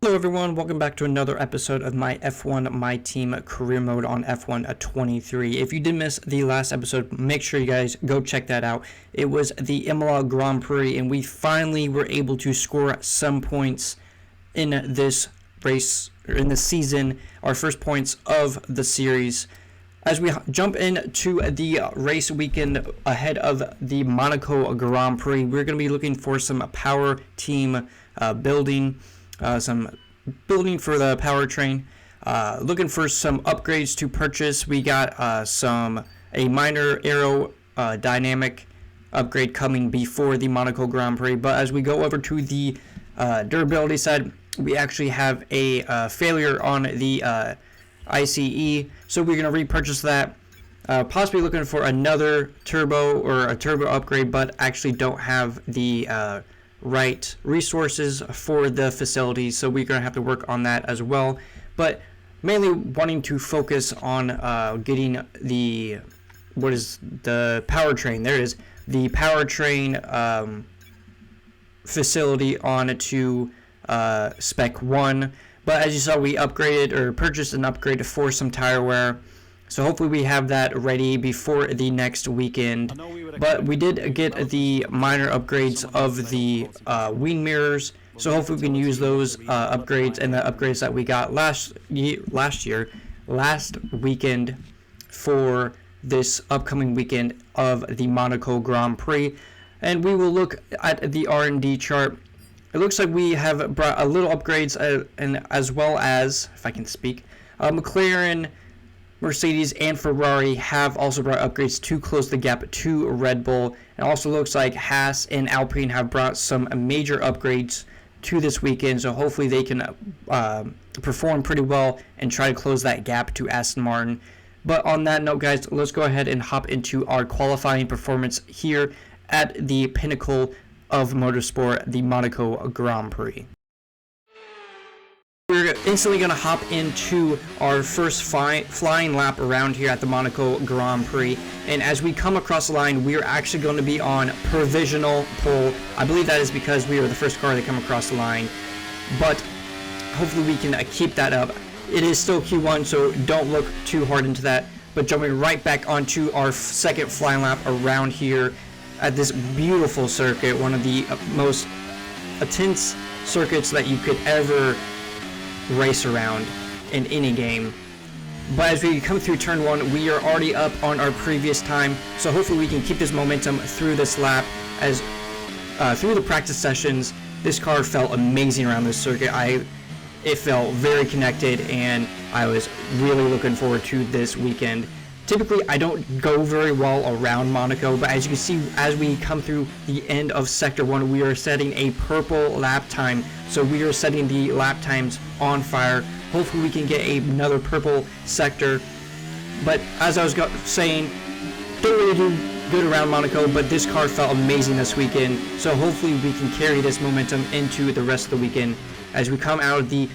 Hello everyone, welcome back to another episode of my F1 MYTEAM career mode on F1 23. If you did miss the last episode, make sure you guys go check that out. It was the Imola Grand Prix and we finally were able to score some points in this race, or in this season, our first points of the series. As we jump into the race weekend ahead of the Monaco Grand Prix, we're going to be looking for some power team building. Some building for the powertrain, looking for some upgrades to purchase. We got a minor aerodynamic upgrade coming before the Monaco Grand Prix, but as we go over to the durability side, we actually have a failure on the ICE, so we're going to repurchase that. Possibly looking for another turbo or a turbo upgrade, but actually don't have the right resources for the facilities, so we're going to have to work on that as well, but mainly wanting to focus on getting the powertrain. There it is, the powertrain facility on to spec 1, but as you saw, we upgraded or purchased an upgrade for some tire wear. So hopefully we have that ready before the next weekend. But we did get the minor upgrades of the wing mirrors. So hopefully we can use those upgrades and the upgrades that we got last weekend for this upcoming weekend of the Monaco Grand Prix. And we will look at the R&D chart. It looks like we have brought a little upgrades and as well as, if I can speak, McLaren, Mercedes, and Ferrari have also brought upgrades to close the gap to Red Bull. It also looks like Haas and Alpine have brought some major upgrades to this weekend, so hopefully they can perform pretty well and try to close that gap to Aston Martin. But on that note, guys, let's go ahead and hop into our qualifying performance here at the pinnacle of motorsport, the Monaco Grand Prix. We're instantly going to hop into our first flying lap around here at the Monaco Grand Prix, and as we come across the line, we are actually going to be on provisional pole. I believe that is because we are the first car to come across the line, but hopefully we can keep that up. It is still Q1, so don't look too hard into that, but jumping right back onto our second flying lap around here at this beautiful circuit, one of the most intense circuits that you could ever race around in any game. But as we come through turn 1, we are already up on our previous time, so hopefully we can keep this momentum through this lap. As through the practice sessions, this car felt amazing around this circuit. It felt very connected, and I was really looking forward to this weekend. Typically, I don't go very well around Monaco, but as you can see, as we come through the end of Sector 1, we are setting a purple lap time. So we are setting the lap times on fire. Hopefully we can get another purple sector. But as I was saying, don't really do good around Monaco, but this car felt amazing this weekend. So hopefully we can carry this momentum into the rest of the weekend. As we come out of the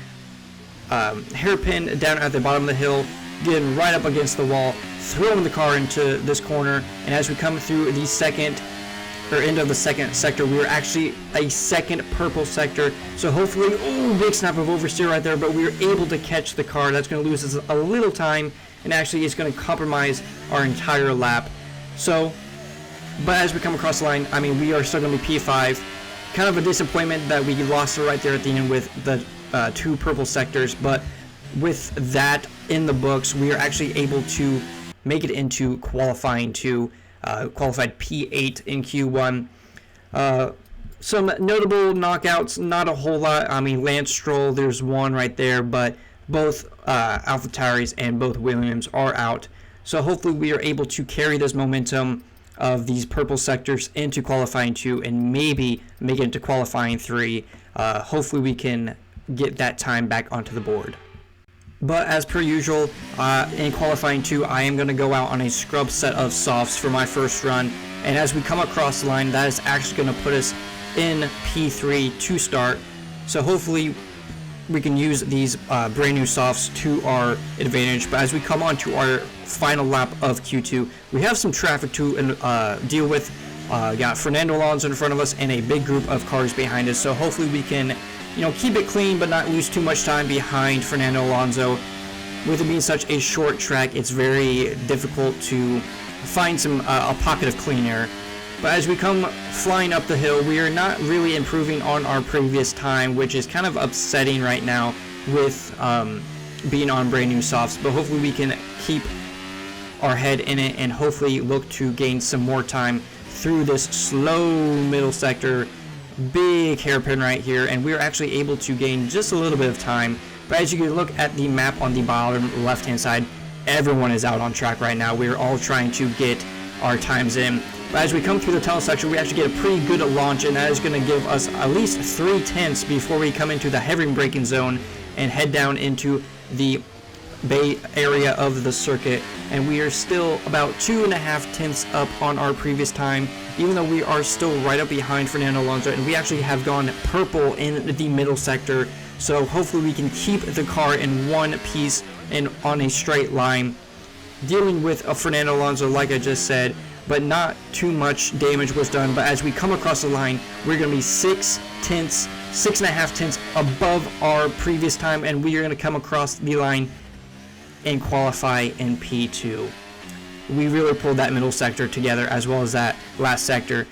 hairpin down at the bottom of the hill, getting right up against the wall, throwing the car into this corner, and as we come through the end of the second sector, we were actually a second purple sector, so hopefully, big snap of oversteer right there, but we were able to catch the car. That's going to lose us a little time, and actually it's going to compromise our entire lap. So, but as we come across the line, I mean, we are still going to be P5. Kind of a disappointment that we lost it right there at the end with the two purple sectors, but with that in the books, we are actually able to make it into qualifying to qualified P8 in Q1. Some notable knockouts, not a whole lot. I mean, Lance Stroll, there's one right there, but both AlphaTauris and both Williams are out. So hopefully we are able to carry this momentum of these purple sectors into qualifying 2 and maybe make it into qualifying 3. Hopefully we can get that time back onto the board. But as per usual, in qualifying 2, I am going to go out on a scrub set of softs for my first run. And as we come across the line, that is actually going to put us in P3 to start. So hopefully we can use these brand new softs to our advantage. But as we come on to our final lap of Q2, we have some traffic to deal with. Got Fernando Alonso in front of us and a big group of cars behind us. So hopefully we can keep it clean but not lose too much time behind Fernando Alonso. With it being such a short track, it's very difficult to find a pocket of clean air. But as we come flying up the hill, we are not really improving on our previous time, which is kind of upsetting right now with being on brand new softs. But hopefully we can keep our head in it and hopefully look to gain some more time through this slow middle sector. Big hairpin right here, and we are actually able to gain just a little bit of time. But as you can look at the map on the bottom left hand side, everyone is out on track right now. We are all trying to get our times in. But as we come through the tunnel section, we actually get a pretty good launch, and that is going to give us at least 3 tenths before we come into the heavy braking zone and head down into the bay area of the circuit. And we are still about 2.5 tenths up on our previous time, even though we are still right up behind Fernando Alonso, and we actually have gone purple in the middle sector. So hopefully we can keep the car in one piece and on a straight line, dealing with a Fernando Alonso like I just said, but not too much damage was done. But as we come across the line, we're going to be 6.5 tenths above our previous time, and we are going to come across the line and qualify in P2. We really pulled that middle sector together as well as that last sector.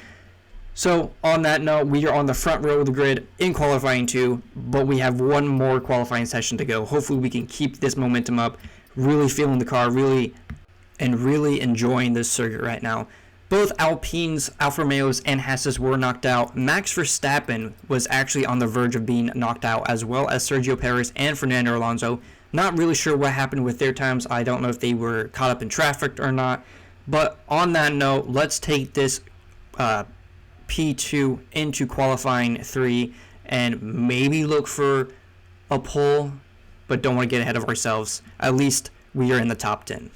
So on that note, we are on the front row of the grid in qualifying 2, but we have one more qualifying session to go. Hopefully we can keep this momentum up, really feeling the car, really enjoying this circuit right now. Both Alpines, Alfa Romeos, and Hasses were knocked out. Max Verstappen was actually on the verge of being knocked out, as well as Sergio Perez and Fernando Alonso. Not really sure what happened with their times. I don't know if they were caught up in traffic or not. But on that note, let's take this P2 into qualifying 3 and maybe look for a pole, but don't want to get ahead of ourselves. At least we are in the top 10.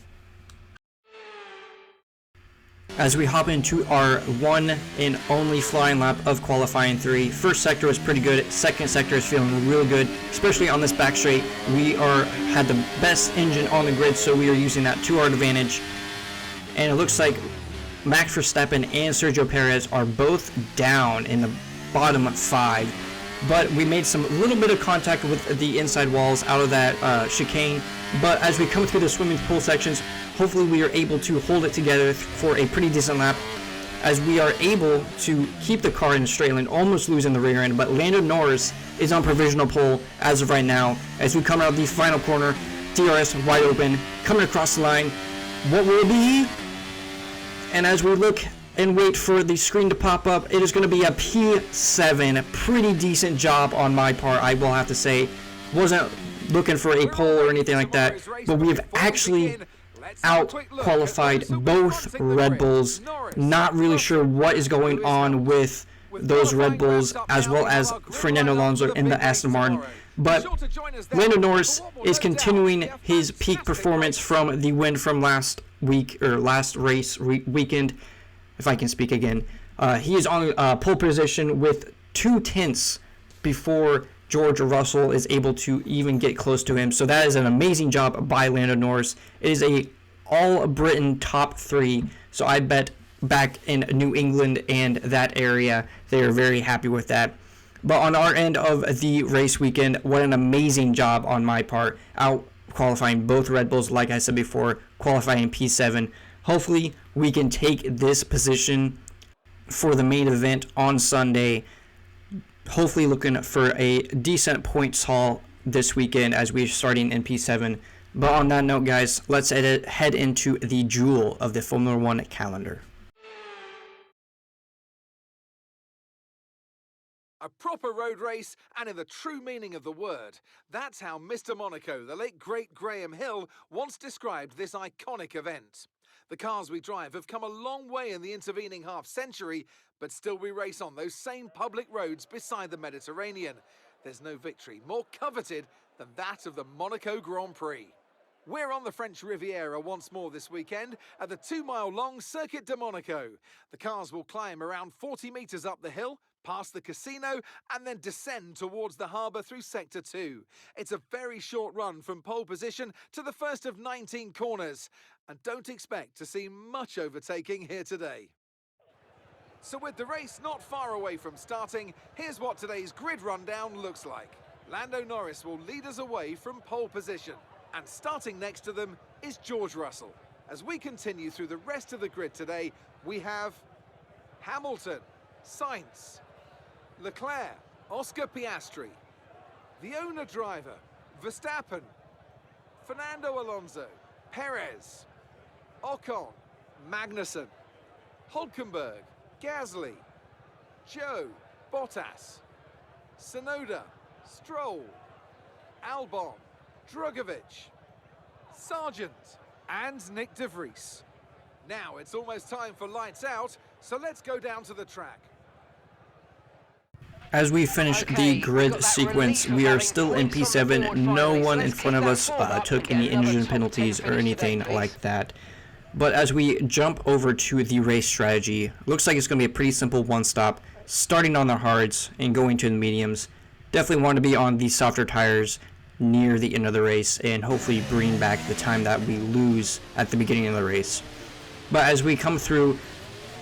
As we hop into our one and only flying lap of qualifying 3, first sector was pretty good. Second sector is feeling really good, especially on this back straight. We had the best engine on the grid, so we are using that to our advantage. And it looks like Max Verstappen and Sergio Perez are both down in the bottom 5. But we made some little bit of contact with the inside walls out of that chicane. But as we come through the swimming pool sections, hopefully we are able to hold it together for a pretty decent lap, as we are able to keep the car in a straight line, almost losing the rear end. But Lando Norris is on provisional pole as of right now. As we come out the final corner, DRS wide open, coming across the line. What will it be? And as we look and wait for the screen to pop up, it is going to be a P7. Pretty decent job on my part, I will have to say. Wasn't looking for a pole or anything like that, but we have actually out-qualified both Red Bulls. Not really sure what is going on with those Red Bulls, as well as Fernando Alonso in the Aston Martin. But Lando Norris is continuing his peak performance from the win from last week, or last race weekend, if I can speak again. He is on pole position with 2 tenths before George Russell is able to even get close to him. So that is an amazing job by Lando Norris. It is a all-Britain top 3, so I bet back in New England and that area, they are very happy with that. But on our end of the race weekend, what an amazing job on my part, out qualifying both Red Bulls, like I said before, qualifying P7. Hopefully we can take this position for the main event on Sunday. Hopefully looking for a decent points haul this weekend as we're starting in P7. But on that note, guys, let's head into the jewel of the Formula 1 calendar. A proper road race, and in the true meaning of the word. That's how Mr. Monaco, the late great Graham Hill, once described this iconic event. The cars we drive have come a long way in the intervening half-century, but still we race on those same public roads beside the Mediterranean. There's no victory more coveted than that of the Monaco Grand Prix. We're on the French Riviera once more this weekend at the 2-mile-long Circuit de Monaco. The cars will climb around 40 metres up the hill, past the casino, and then descend towards the harbour through Sector 2. It's a very short run from pole position to the first of 19 corners, and don't expect to see much overtaking here today. So with the race not far away from starting, here's what today's grid rundown looks like. Lando Norris will lead us away from pole position. And starting next to them is George Russell. As we continue through the rest of the grid today, we have Hamilton, Sainz, Leclerc, Oscar Piastri, the owner driver, Verstappen, Fernando Alonso, Perez, Ocon, Magnussen, Hulkenberg, Gasly, Joe, Bottas, Tsunoda, Stroll, Albon, Drugovich, Sargent, and Nick de Vries. Now it's almost time for lights out, so let's go down to the track. As we finish the grid sequence, we are still in P7. No one in front of us took any engine penalties or anything like that. But as we jump over to the race strategy, looks like it's going to be a pretty simple one-stop, starting on the hards and going to the mediums. Definitely want to be on the softer tires near the end of the race and hopefully bring back the time that we lose at the beginning of the race. But as we come through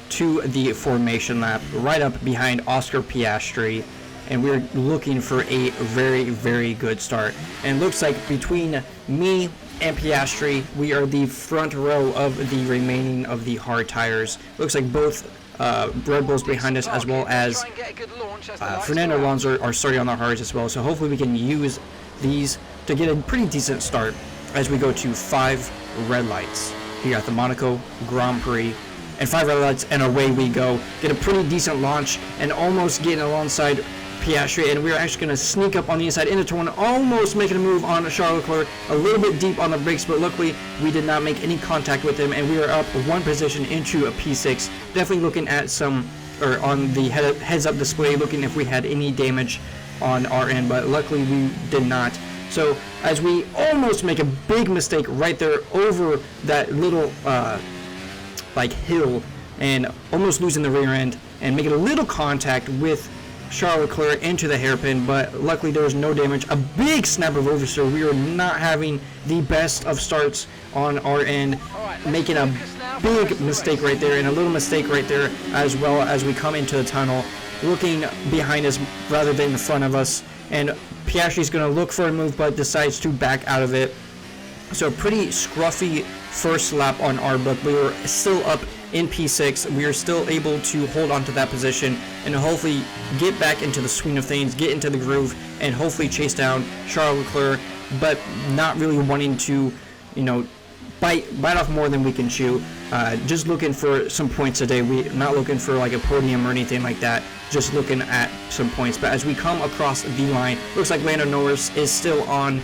to the formation lap, right up behind Oscar Piastri, and we're looking for a very, very good start. And it looks like between me and Piastri, we are the front row of the remaining of the hard tires. Looks like both Red Bulls behind us, as well as Fernando Alonso are starting on the hards as well. So hopefully we can use these to get a pretty decent start as we go to 5 red lights here at the Monaco Grand Prix. And 5 red lights, and away we go. Get a pretty decent launch and almost getting alongside Piastri, and we're actually going to sneak up on the inside into turn 1, almost making a move on Charles Leclerc, a little bit deep on the brakes, but luckily we did not make any contact with him, and we are up 1 position into a P6. Definitely looking at some, or on the heads-up display, looking if we had any damage on our end, but luckily we did not. So as we almost make a big mistake right there over that little hill, and almost losing the rear end and making a little contact with Charles Leclerc into the hairpin, but luckily there was no damage. A big snap of oversteer. We are not having the best of starts on our end, making a big mistake right there and a little mistake right there as well as we come into the tunnel, looking behind us rather than in front of us, and Piastri's going to look for a move but decides to back out of it. So a pretty scruffy first lap on our book. We were still up in P6. We are still able to hold on to that position and hopefully get back into the swing of things, get into the groove, and hopefully chase down Charles Leclerc, but not really wanting to, bite off more than we can chew. Just looking for some points today. We're not looking for like a podium or anything like that, just looking at some points. But as we come across the line, looks like Lando Norris is still on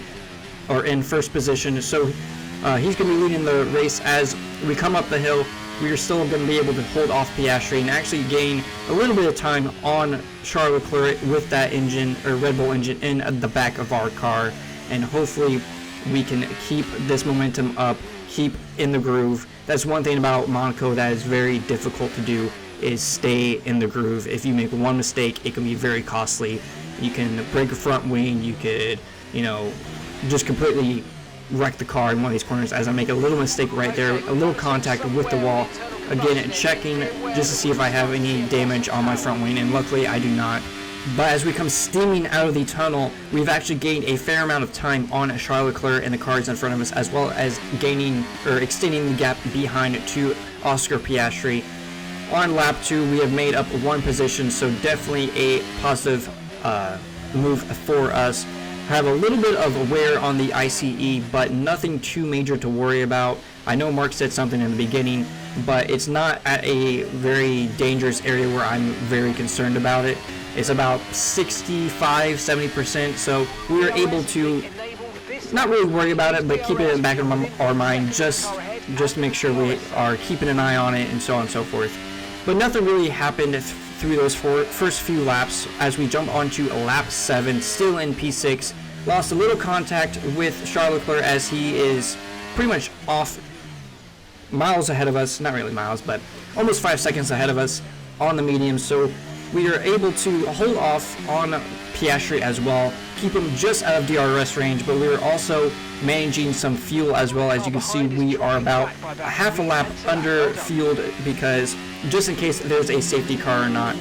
or in first position, so he's going to be leading the race. As we come up the hill, we are still going to be able to hold off Piastri and actually gain a little bit of time on Charles Leclerc with that engine, or Red Bull engine, in the back of our car, and hopefully we can keep this momentum up, keep in the groove. That's one thing about Monaco that is very difficult to do, is stay in the groove. If you make one mistake, it can be very costly. You can break a front wing, you could, just completely wreck the car in one of these corners. As I make a little mistake right there, a little contact with the wall. Again, checking just to see if I have any damage on my front wing, and luckily I do not. But as we come steaming out of the tunnel, we've actually gained a fair amount of time on Charles Leclerc and the cars in front of us, as well as gaining or extending the gap behind to Oscar Piastri. On lap 2, we have made up 1 position, so definitely a positive move for us. Have a little bit of wear on the ICE, but nothing too major to worry about. I know Mark said something in the beginning, but it's not at a very dangerous area where I'm very concerned about it. It's about 65-70%, so we are able to not really worry about it, but keep it in the back of our mind, just to make sure we are keeping an eye on it, and so on and so forth. But nothing really happened through those first few laps. As we jump onto lap 7, still in P6, lost a little contact with Charles Leclerc as he is pretty much off miles ahead of us, not really miles, but almost 5 seconds ahead of us on the medium. So we are able to hold off on Piastri as well, keep him just out of DRS range, but we were also managing some fuel as well. As you can see, we are about a half a lap under fueled, because just in case there's a safety car or not.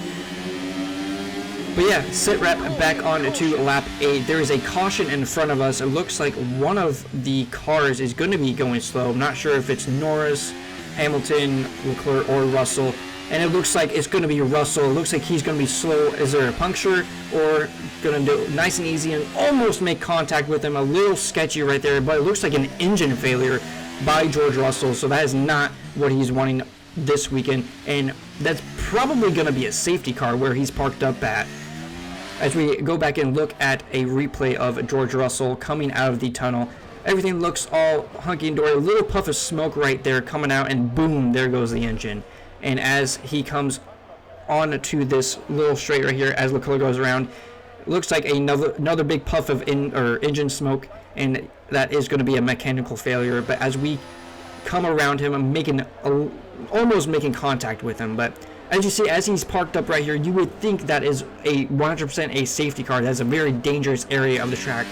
But yeah, sit rep back on to lap 8. There is a caution in front of us. It looks like one of the cars is going to be going slow. I'm not sure if it's Norris, Hamilton, Leclerc, or Russell. And it looks like it's going to be Russell. It looks like he's going to be slow. Is there a puncture, or going to do it nice and easy and almost make contact with him? A little sketchy right there, but it looks like an engine failure by George Russell. So that is not what he's wanting this weekend. And that's probably going to be a safety car where he's parked up at. As we go back and look at a replay of George Russell coming out of the tunnel, everything looks all hunky-dory. A little puff of smoke right there coming out, and boom, there goes the engine. And as he comes on to this little straight right here, as Leclerc goes around, looks like another big puff of engine smoke, and that is going to be a mechanical failure. But as we come around him, I'm almost making contact with him, but as you see, as he's parked up right here, you would think that is a 100% a safety car. That's a very dangerous area of the track.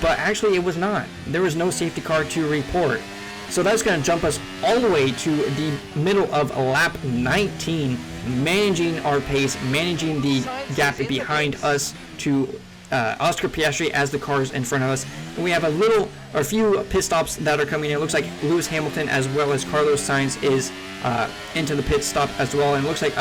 But actually, it was not. There was no safety car to report. So that's going to jump us all the way to the middle of lap 19, managing our pace, managing the gap behind us to Oscar Piastri as the cars in front of us. And we have a few pit stops that are coming in. It looks like Lewis Hamilton as well as Carlos Sainz is into the pit stop as well. And it looks like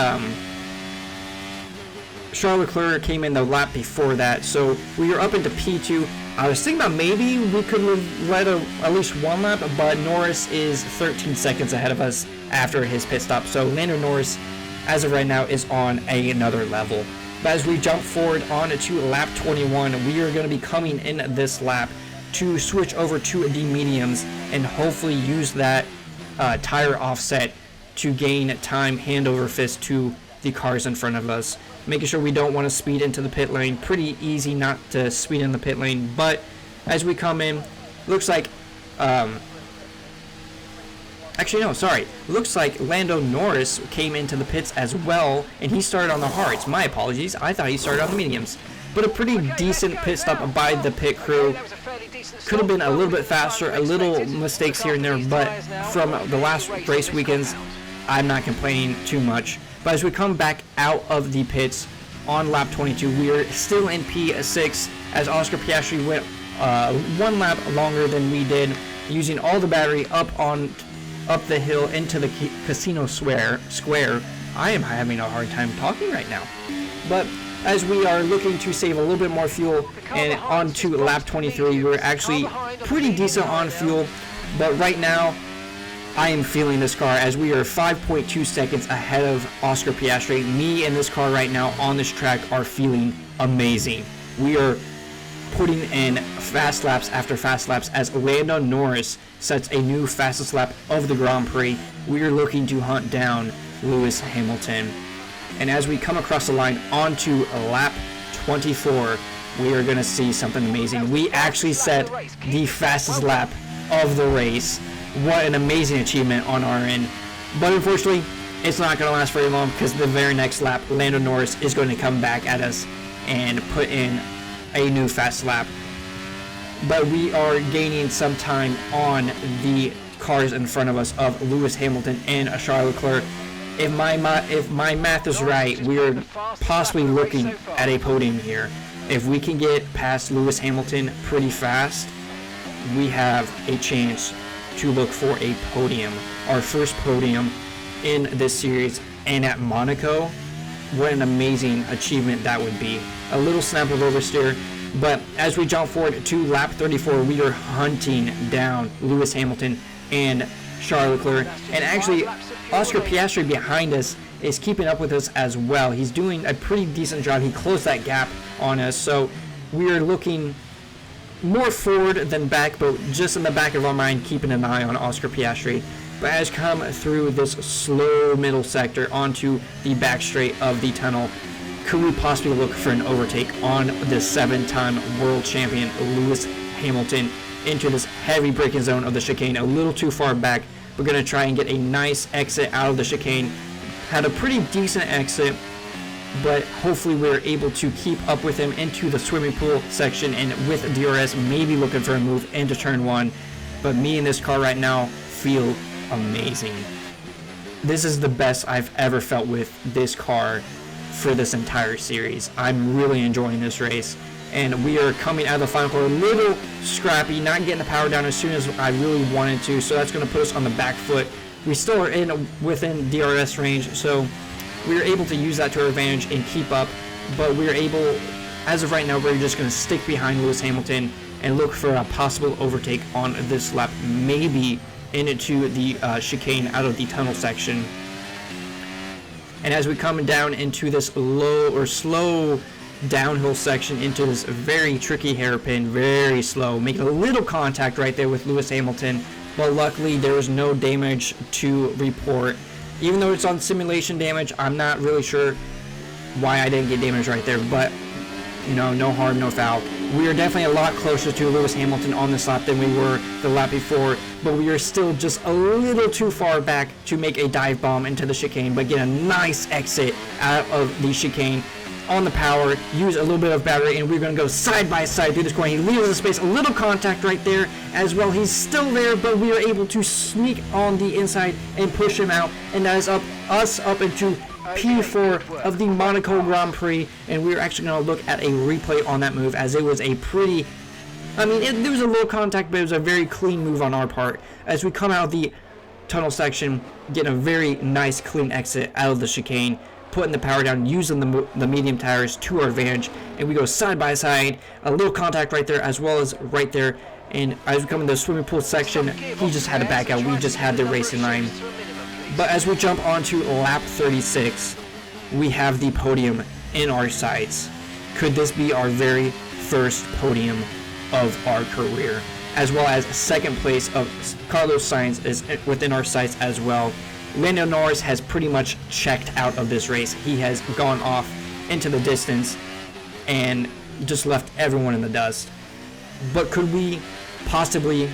Charles Leclerc came in the lap before that. So we are up into P2. I was thinking about maybe we could have led at least one lap, but Norris is 13 seconds ahead of us after his pit stop. So Lando Norris, as of right now, is on another level. But as we jump forward on to lap 21, we are going to be coming in this lap to switch over to the mediums and hopefully use that tire offset to gain time hand over fist to the cars in front of us. Making sure we don't want to speed into the pit lane. Pretty easy not to speed in the pit lane, but as we come in, looks like looks like Lando Norris came into the pits as well, and he started on the hards. My apologies, I thought he started on the mediums. But a pretty decent pit stop by the pit crew. Could have been a little bit faster, a little mistakes here and there, but from the last race weekends, I'm not complaining too much. But as we come back out of the pits on lap 22, we are still in P6 as Oscar Piastri went one lap longer than we did, using all the battery up the hill into the casino square. I am having a hard time talking right now. But as we are looking to save a little bit more fuel, and on to lap 23, we're actually pretty decent on fuel, but right now I am feeling this car as we are 5.2 seconds ahead of Oscar Piastri. Me and this car right now on this track are feeling amazing. We are putting in fast laps after fast laps as Lando Norris sets a new fastest lap of the Grand Prix. We are looking to hunt down Lewis Hamilton. And as we come across the line onto lap 24, we are going to see something amazing. We actually set the fastest lap of the race. What an amazing achievement on our end. But unfortunately, it's not going to last very long, because the very next lap, Lando Norris is going to come back at us and put in a new fast lap. But we are gaining some time on the cars in front of us of Lewis Hamilton and Charles Leclerc. If my math is right, we are possibly looking at a podium here. If we can get past Lewis Hamilton pretty fast, we have a chance to look for a podium. Our first podium in this series, and at Monaco. What an amazing achievement that would be. A little snap of oversteer, but as we jump forward to lap 34, we are hunting down Lewis Hamilton and Charles Leclerc, and actually Oscar Piastri behind us is keeping up with us as well. He's doing a pretty decent job. He closed that gap on us, so we are looking more forward than back, but just in the back of our mind, keeping an eye on Oscar Piastri. But as come through this slow middle sector onto the back straight of the tunnel, could we possibly look for an overtake on the 7-time world champion Lewis Hamilton into this heavy braking zone of the chicane? A little too far back. We're going to try and get a nice exit out of the chicane. Had a pretty decent exit, but hopefully we're able to keep up with him into the swimming pool section, and with DRS maybe looking for a move into turn 1. But me in this car right now feel amazing. This is the best I've ever felt with this car for this entire series. I'm really enjoying this race, and we are coming out of the final corner a little scrappy, not getting the power down as soon as I really wanted to, so that's going to put us on the back foot. We still are within DRS range, so we are able to use that to our advantage and keep up, but we are able, as of right now, we're just going to stick behind Lewis Hamilton and look for a possible overtake on this lap, maybe into the chicane out of the tunnel section. And as we come down into this slow downhill section into this very tricky hairpin, very slow, making a little contact right there with Lewis Hamilton, but luckily there was no damage to report. Even though it's on simulation damage, I'm not really sure why I didn't get damage right there, but you know, no harm, no foul. We are definitely a lot closer to Lewis Hamilton on this lap than we were the lap before, but we are still just a little too far back to make a dive bomb into the chicane, but get a nice exit out of the chicane on the power, use a little bit of battery, and we're going to go side by side through this corner. He leaves the space, a little contact right there as well. He's still there, but we are able to sneak on the inside and push him out, and that is us up into P4 of the Monaco Grand Prix, and we're actually going to look at a replay on that move, as it was a pretty, there was a little contact, but it was a very clean move on our part. As we come out of the tunnel section, getting a very nice clean exit out of the chicane, putting the power down, using the medium tires to our advantage, and we go side by side, a little contact right there as well as right there, and as we come into the swimming pool section, he just had to back out. We just had the race in line. But as we jump onto lap 36, we have the podium in our sights. Could this be our very first podium of our career? As well as second place of Carlos Sainz is within our sights as well. Lando Norris has pretty much checked out of this race. He has gone off into the distance and just left everyone in the dust. But could we possibly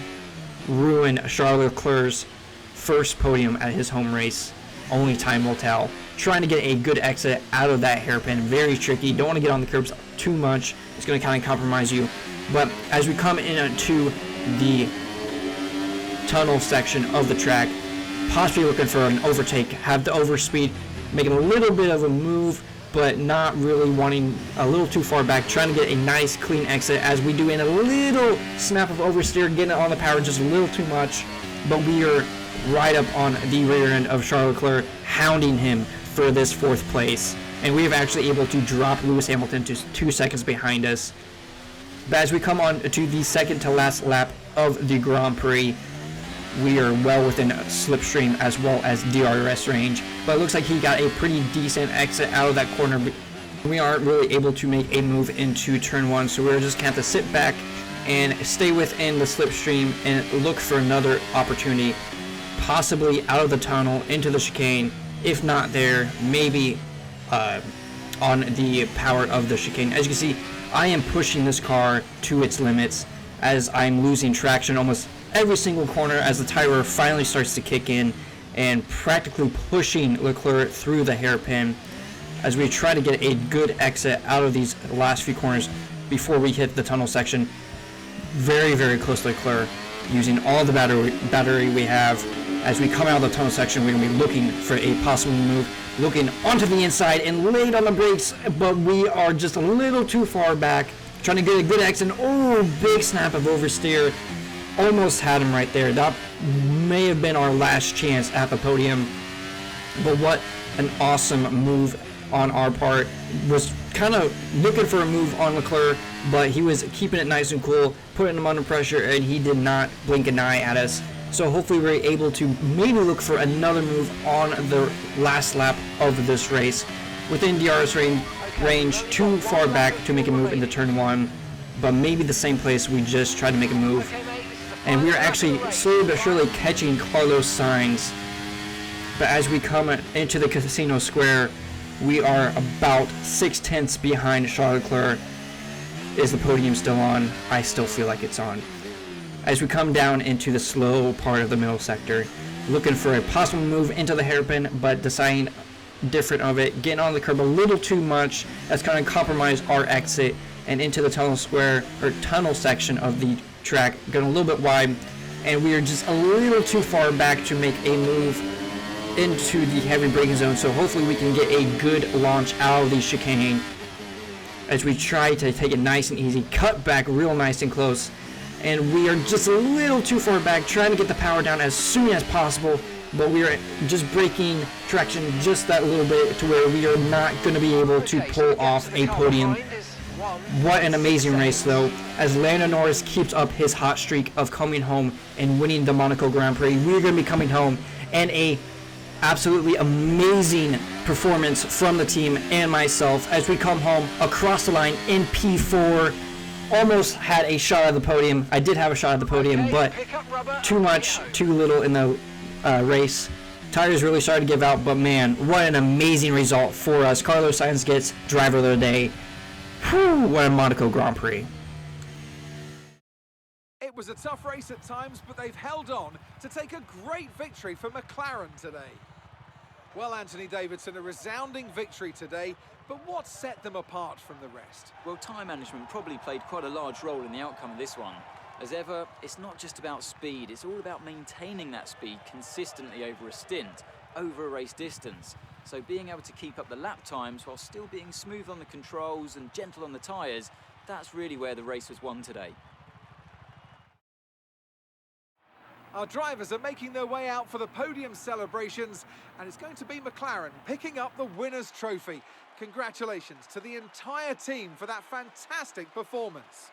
ruin Charles Leclerc's first podium at his home race? Only time will tell. Trying to get a good exit out of that hairpin, very tricky. Don't want to get on the curbs too much. It's going to kind of compromise you. But as we come into the tunnel section of the track, possibly looking for an overtake, have the overspeed, making a little bit of a move, but not really wanting a little too far back, trying to get a nice clean exit as we do in a little snap of oversteer, getting it on the power just a little too much, but we are right up on the rear end of Charles Leclerc, hounding him for this fourth place, and we are actually able to drop Lewis Hamilton to 2 seconds behind us. But as we come on to the second to last lap of the Grand Prix, we are well within slipstream as well as DRS range, but it looks like he got a pretty decent exit out of that corner. We aren't really able to make a move into turn 1, so we're just going to have to sit back and stay within the slipstream and look for another opportunity, possibly out of the tunnel into the chicane. If not there, maybe on the power of the chicane. As you can see, I am pushing this car to its limits as I'm losing traction almost every single corner as the tire finally starts to kick in, and practically pushing Leclerc through the hairpin as we try to get a good exit out of these last few corners before we hit the tunnel section. Very, very close to Leclerc, using all the battery we have. As we come out of the tunnel section, we're going to be looking for a possible move, looking onto the inside and late on the brakes, but we are just a little too far back, trying to get a good exit. Oh, big snap of oversteer. Almost had him right there. That may have been our last chance at the podium, but what an awesome move on our part. Was kind of looking for a move on Leclerc, but he was keeping it nice and cool, putting him under pressure, and he did not blink an eye at us. So hopefully we're able to maybe look for another move on the last lap of this race. Within DRS range, too far back to make a move into turn 1, but maybe the same place we just tried to make a move. And we're actually slowly but surely catching Carlos Sainz. But as we come into the casino square, we are about 6/10 behind Charles Leclerc. Is the podium still on? I still feel like it's on. As we come down into the slow part of the middle sector, looking for a possible move into the hairpin, but deciding different of it, getting on the curb a little too much. That's going to compromise our exit and into the tunnel square or tunnel section of the track, going a little bit wide, and we are just a little too far back to make a move into the heavy braking zone. So hopefully we can get a good launch out of the chicane as we try to take it nice and easy, cut back real nice and close, and we are just a little too far back, trying to get the power down as soon as possible, but we are just breaking traction just that little bit to where we are not going to be able to pull off a podium. What an amazing race though, as Lando Norris keeps up his hot streak of coming home and winning the Monaco Grand Prix. We're going to be coming home, and a absolutely amazing performance from the team and myself as we come home across the line in P4. Almost had a shot at the podium. I did have a shot at the podium, but too much, too little in the race. Tires really started to give out, but man, what an amazing result for us. Carlos Sainz gets driver of the day. Whew, what a Monaco Grand Prix. It was a tough race at times, but they've held on to take a great victory for McLaren today. Well, Anthony Davidson, a resounding victory today, but what set them apart from the rest? Well, time management probably played quite a large role in the outcome of this one. As ever, it's not just about speed, it's all about maintaining that speed consistently over a stint, over a race distance. So being able to keep up the lap times while still being smooth on the controls and gentle on the tyres, that's really where the race was won today. Our drivers are making their way out for the podium celebrations, and it's going to be McLaren picking up the winner's trophy. Congratulations to the entire team for that fantastic performance.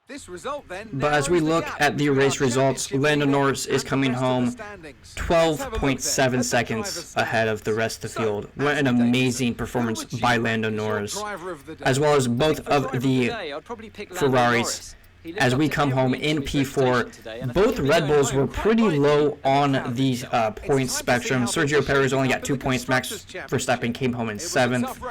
This result then, but as we look at the race results, Lando Norris is coming home 12.7 seconds ahead of the rest of the field. What an amazing performance by Lando Norris, as well as both of the Ferraris. As we come home in P4, both Red Bulls were pretty low on the points spectrum. Sergio Perez only got 2 points. Max Verstappen came home in 7th.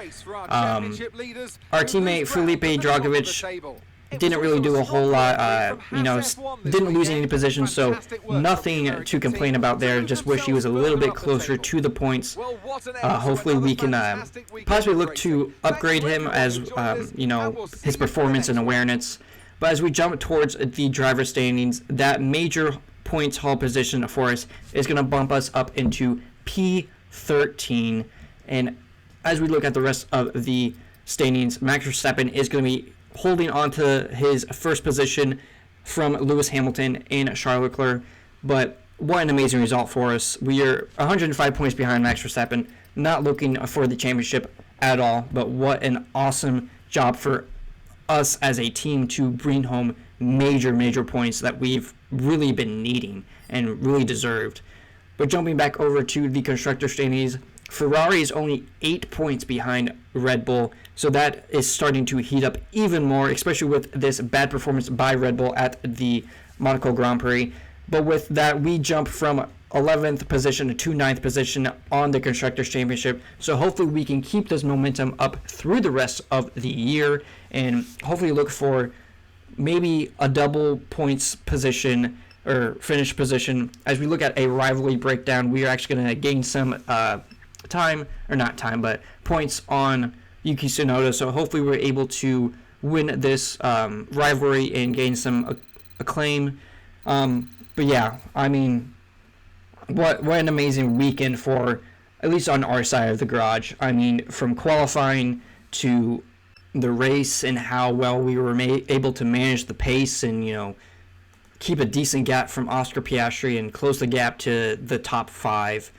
Our teammate Felipe Dragovic didn't really do a whole lot, didn't lose any positions, so nothing to complain about there. Just wish he was a little bit closer to the points. Hopefully we can possibly look to upgrade him as, his performance and awareness. But as we jump towards the driver standings, that major points haul position for us is going to bump us up into P13. And as we look at the rest of the standings, Max Verstappen is going to be holding on to his first position from Lewis Hamilton and Charles Leclerc. But what an amazing result for us. We are 105 points behind Max Verstappen, not looking for the championship at all, but what an awesome job for us as a team to bring home major points that we've really been needing and really deserved. But jumping back over to the constructor standings, Ferrari is only 8 points behind Red Bull, so that is starting to heat up even more, especially with this bad performance by Red Bull at the Monaco Grand Prix. But with that, we jump from 11th position to 9th position on the Constructors' Championship, so hopefully we can keep this momentum up through the rest of the year and hopefully look for maybe a double points position or finish position. As we look at a rivalry breakdown, we are actually going to gain some points on Yuki Tsunoda, so hopefully we're able to win this rivalry and gain some acclaim. But yeah, I mean, what an amazing weekend for, at least on our side of the garage. I mean, from qualifying to the race and how well we were able to manage the pace and, keep a decent gap from Oscar Piastri and close the gap to the top 5.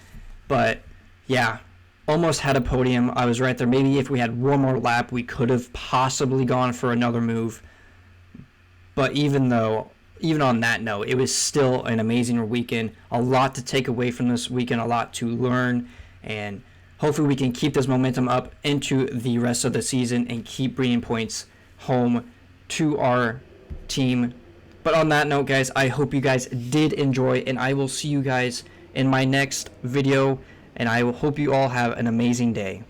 But yeah, almost had a podium. I was right there. Maybe if we had one more lap, we could have possibly gone for another move. But even on that note, it was still an amazing weekend. A lot to take away from this weekend, a lot to learn, and hopefully we can keep this momentum up into the rest of the season and keep bringing points home to our team. But on that note, guys, I hope you guys did enjoy, and I will see you guys in my next video, and I will hope you all have an amazing day.